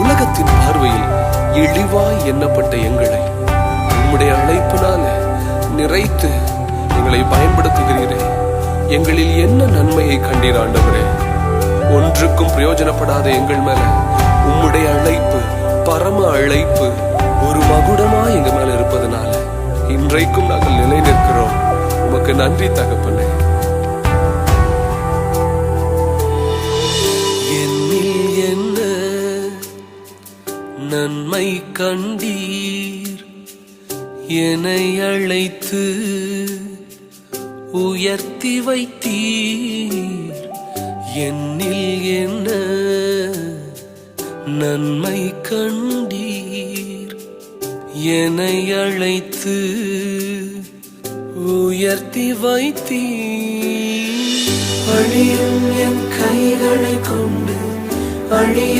உலகத்தின் பார்வையில் இழிவாய் எண்ணப்பட்ட எங்களை உம்முடைய அழைப்பினால நிறைத்து எங்களை பயன்படுத்துகிறீரே. எங்களில் என்ன நன்மையை கண்டீர் ஆண்டவரே? ஒன்றுக்கும் பிரயோஜனப்படாத எங்கள் மேல உம்முடைய அழைப்பு, பரம அழைப்பு ஒரு மகுடமா எங்க மேல இருப்பதனால இன்றைக்கும் நாங்கள் நிலை நிற்கிறோம். உமக்கு நன்றி தகப்பனே. என்னில் என்ன நன்மை கண்டீர், என்னை அழைத்து உயர்த்தி வைத்தீர். என்னில் என்ன நன்மை கண்டீர், என்னை அழைத்து உயர்த்தி வைத்தீர். அழியும் என் கைகளை கொண்டு